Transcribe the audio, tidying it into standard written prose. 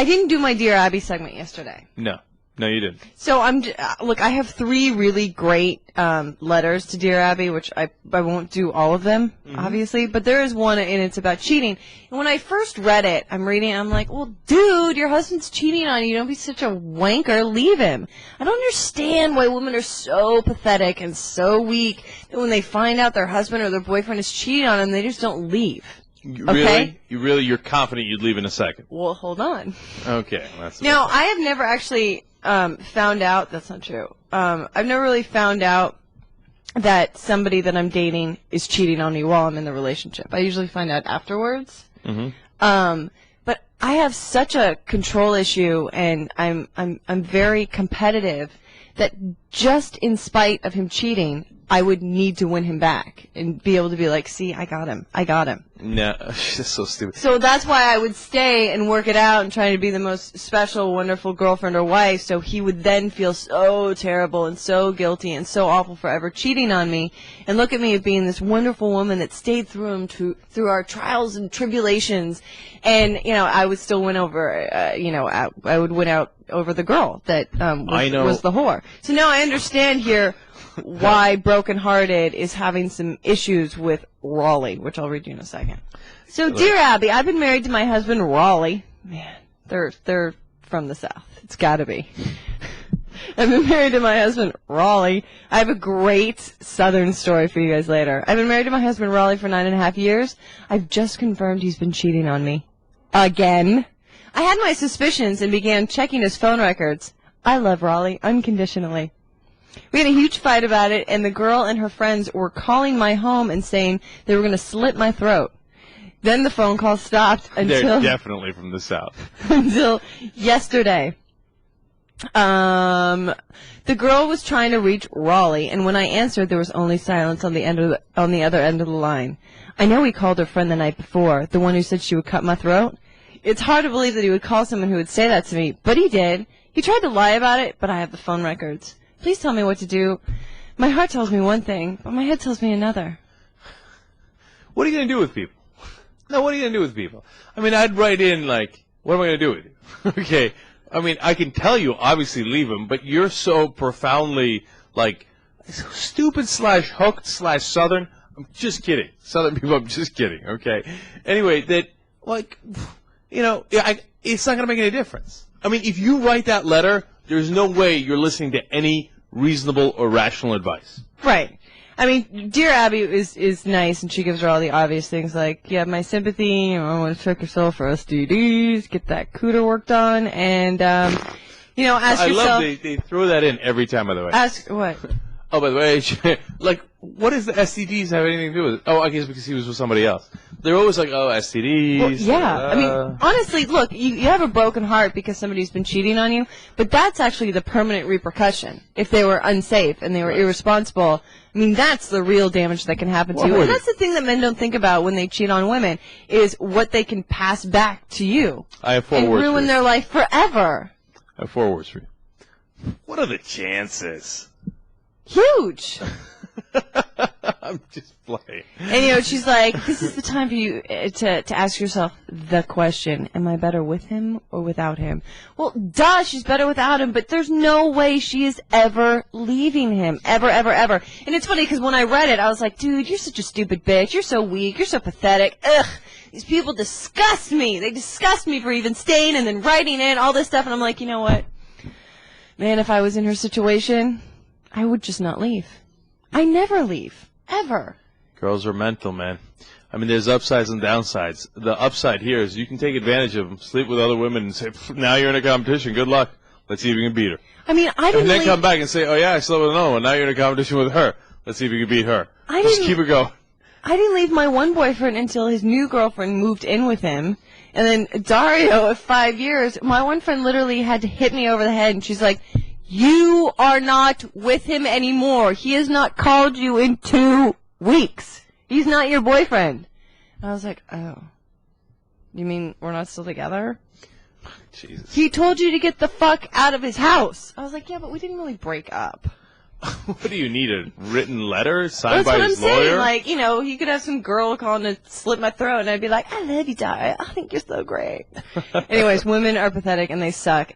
I didn't do my Dear Abby segment yesterday. No, you didn't. So look, I have 3 really great letters to Dear Abby, which I won't do all of them, obviously, but there is one, and it's about cheating. And when I first read it, I'm reading it, I'm like, well, dude, your husband's cheating on you. Don't be such a wanker. Leave him. I don't understand why women are so pathetic and so weak that when they find out their husband or their boyfriend is cheating on them, they just don't leave. Okay? You're confident you'd leave in a second? Well, hold on. Okay. Now, I have never actually found out, that's not true. I've never really found out that somebody that I'm dating is cheating on me while I'm in the relationship. I usually find out afterwards. But I have such a control issue, and I'm very competitive that just in spite of him cheating, I would need to win him back and be able to be like, see, I got him. No, that's so stupid. So that's why I would stay and work it out and try to be the most special, wonderful girlfriend or wife, so he would then feel so terrible and so guilty and so awful for ever cheating on me, and look at me as being this wonderful woman that stayed through through our trials and tribulations, and I would still win over, I would win out over the girl that was the whore. So now I understand here why Brokenhearted is having some issues with Raleigh, which I'll read you in a second. So, Dear Abby, I've been married to my husband Raleigh. Man, they're from the South. It's got to be. I've been married to my husband Raleigh. I have a great Southern story for you guys later. I've been married to my husband Raleigh for 9.5 years. I've just confirmed he's been cheating on me. Again. I had my suspicions and began checking his phone records. I love Raleigh unconditionally. We had a huge fight about it, and the girl and her friends were calling my home and saying they were going to slit my throat. Then the phone call stopped until... They're definitely from the South. Until yesterday. The girl was trying to reach Raleigh, and when I answered, there was only silence on the other end of the line. I know he called her friend the night before, the one who said she would cut my throat. It's hard to believe that he would call someone who would say that to me, but he did. He tried to lie about it, but I have the phone records. Please tell me what to do. My heart tells me one thing, but my head tells me another. What are you going to do with people? No, what are you going to do with people? I mean, I'd write in, like, what am I going to do with you? Okay. I mean, I can tell you, obviously, leave them, but you're so profoundly, like, stupid/hooked/Southern. I'm just kidding. Southern people, I'm just kidding, okay? Anyway, that, like, it's not going to make any difference. I mean, if you write that letter, there's no way you're listening to any reasonable or rational advice. Right. I mean, Dear Abby is nice, and she gives her all the obvious things like, you have my sympathy, I want to check yourself for STDs, get that cooter worked on, and, ask yourself... I love they throw that in every time, by the way. Ask what? Oh, by the way, like, what does the STDs have anything to do with it? Oh, I guess because he was with somebody else. They're always like, oh, STDs. Well, yeah. I mean, honestly, look, you have a broken heart because somebody's been cheating on you, but that's actually the permanent repercussion. If they were unsafe and they were irresponsible, I mean, that's the real damage that can happen to you. And that's the thing that men don't think about when they cheat on women, is what they can pass back to you. I have 4 words for you. And ruin their life forever. I have 4 words for you. What are the chances? Huge. I'm just playing. And, she's like, this is the time for you to ask yourself the question, am I better with him or without him? Well, duh, she's better without him, but there's no way she is ever leaving him. Ever, ever, ever. And it's funny because when I read it, I was like, dude, you're such a stupid bitch. You're so weak. You're so pathetic. Ugh. These people disgust me. They disgust me for even staying and then writing it, all this stuff. And I'm like, you know what? Man, if I was in her situation, I would just not leave. I never leave. Ever. Girls are mental, man. I mean, there's upsides and downsides. The upside here is you can take advantage of them, sleep with other women, and say, now you're in a competition. Good luck. Let's see if you can beat her. I mean, And then come back and say, oh, yeah, I slept with another one. Now you're in a competition with her. Let's see if you can beat her. Just keep it going. I didn't leave my one boyfriend until his new girlfriend moved in with him. And then Dario, at 5 years, my one friend literally had to hit me over the head, and she's like, you are not with him anymore. He has not called you in 2 weeks. He's not your boyfriend. And I was like, oh. You mean we're not still together? Jesus. He told you to get the fuck out of his house. I was like, yeah, but we didn't really break up. What do you need, a written letter signed That's by what I'm his saying. lawyer? Like, you know, he could have some girl calling to slit my throat, and I'd be like, I love you, darling. I think you're so great. Anyways, women are pathetic, and they suck.